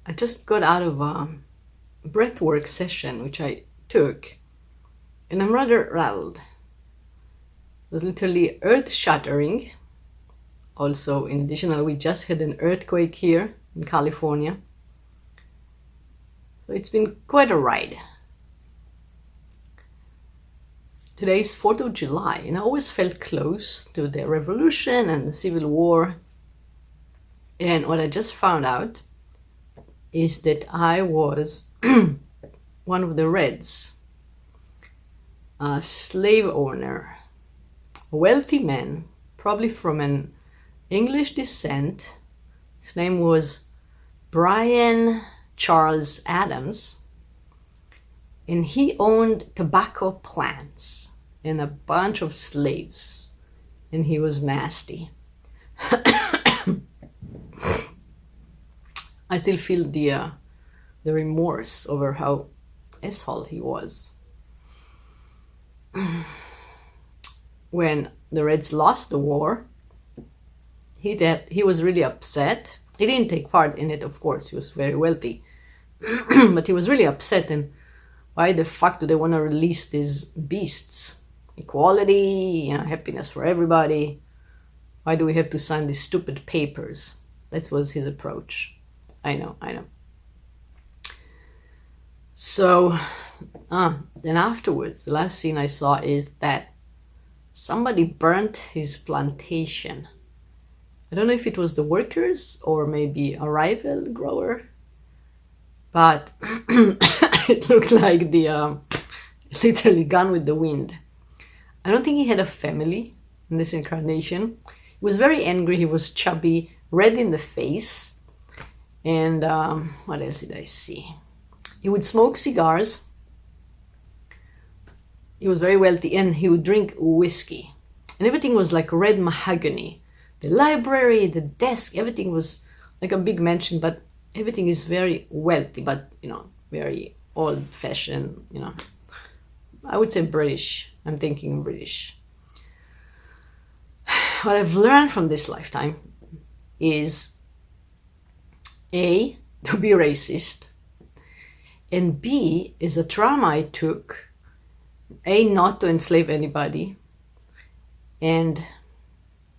I just got out of a breathwork session which I took, and I'm rather rattled. It was literally earth-shattering. Also, in addition, we just had an earthquake here in California. So it's been quite a ride. Today is 4th of July, and I always felt close to the revolution and the Civil War. And what I just found out is that I was one of the Reds, a slave owner, a wealthy man, probably from an English descent. His name was Brian Charles Adams, and he owned tobacco plants and a bunch of slaves, and he was nasty. I still feel the remorse over how asshole he was. When the Reds lost the war, he was really upset. He didn't take part in it, of course. He was very wealthy. But he was really upset, and why the fuck do they want to release these beasts? Equality, happiness for everybody. Why do we have to sign these stupid papers? That was his approach. I know. So, then afterwards, the last scene I saw is that somebody burnt his plantation. I don't know if it was the workers or maybe a rival grower, but it looked like the literally Gone with the Wind. I don't think he had a family in this incarnation. He was very angry. He was chubby, red in the face, and what else did I see? He would smoke cigars. He was very wealthy, and he would drink whiskey, and everything was like red mahogany. The library, the desk, everything was like a big mansion, but everything is very wealthy, but very old-fashioned. I would say British. I'm thinking British. What I've learned from this lifetime is A, to be racist, and B, is a trauma I took, A, not to enslave anybody, and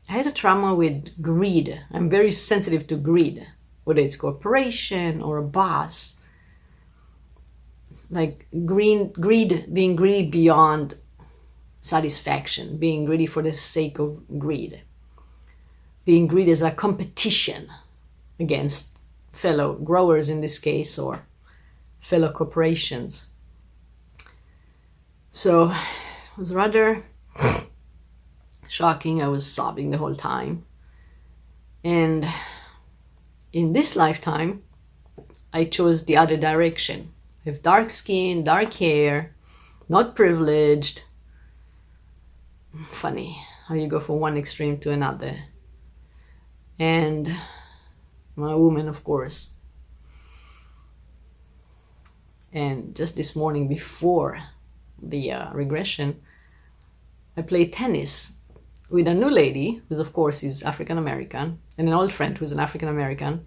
I had a trauma with greed. I'm very sensitive to greed, whether it's corporation or a boss. Like greed, being greedy beyond satisfaction, being greedy for the sake of greed, being greedy as a competition against fellow growers in this case, or fellow corporations. So it was rather shocking. I was sobbing the whole time. And in this lifetime, I chose the other direction. I have dark skin, dark hair, not privileged. Funny how you go from one extreme to another. And I'm a woman, of course. And just this morning before the regression, I played tennis with a new lady, who of course is African American, and an old friend who's an African American.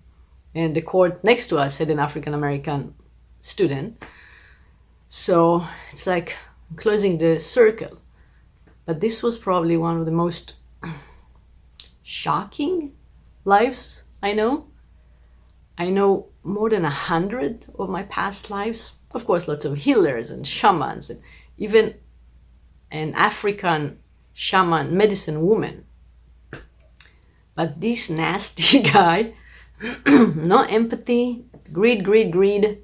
And the court next to us had an African American student. So it's like closing the circle. But this was probably one of the most shocking lives I know. I know more than 100 of my past lives. Of course, lots of healers and shamans, and even an African shaman medicine woman. But this nasty guy, no empathy, greed.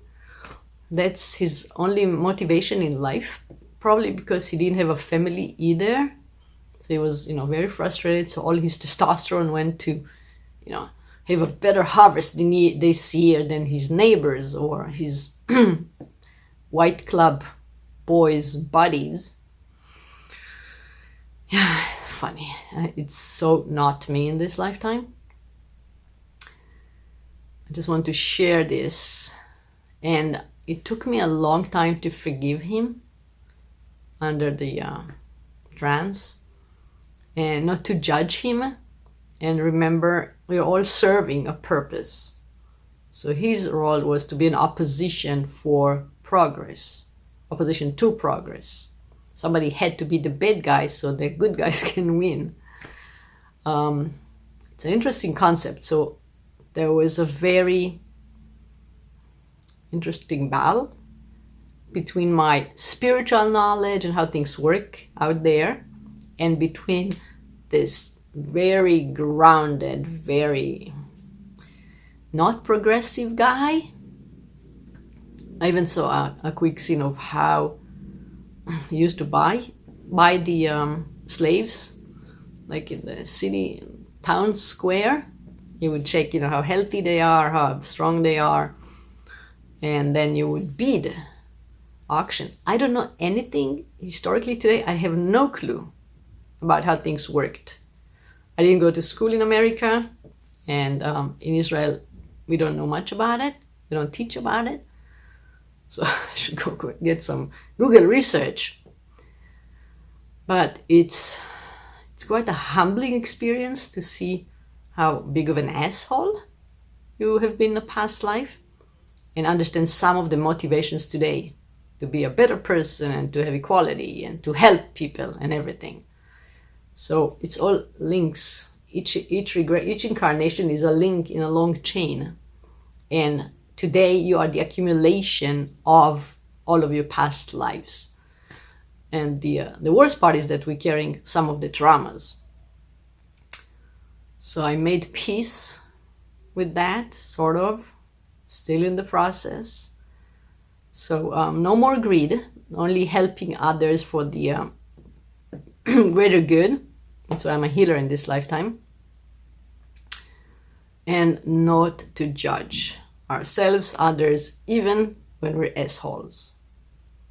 That's his only motivation in life. Probably because he didn't have a family either. So he was, very frustrated. So all his testosterone went to, have a better harvest this year than his neighbors or his white club boys' buddies. Yeah, funny. It's so not me in this lifetime. I just want to share this. And it took me a long time to forgive him under the trance, and not to judge him, and remember we're all serving a purpose. So his role was to be an opposition for progress, opposition to progress. Somebody had to be the bad guy so the good guys can win. It's an interesting concept. So there was a very interesting battle between my spiritual knowledge and how things work out there, and between this very grounded, very not progressive guy. I even saw a quick scene of how he used to buy the slaves, like in the city, town square. He would check, how healthy they are, how strong they are, and then you would bid auction. I don't know anything historically today. I have no clue about how things worked. I didn't go to school in America, and in Israel, we don't know much about it. They don't teach about it. So I should go get some Google research. But it's quite a humbling experience to see how big of an asshole you have been in a past life, and understand some of the motivations today to be a better person and to have equality and to help people and everything. So it's all links. Each incarnation is a link in a long chain. And today you are the accumulation of all of your past lives. And the worst part is that we're carrying some of the traumas. So I made peace with that, sort of, still in the process. So no more greed, only helping others for the greater good. That's why I'm a healer in this lifetime. And not to judge ourselves, others, even when we're assholes.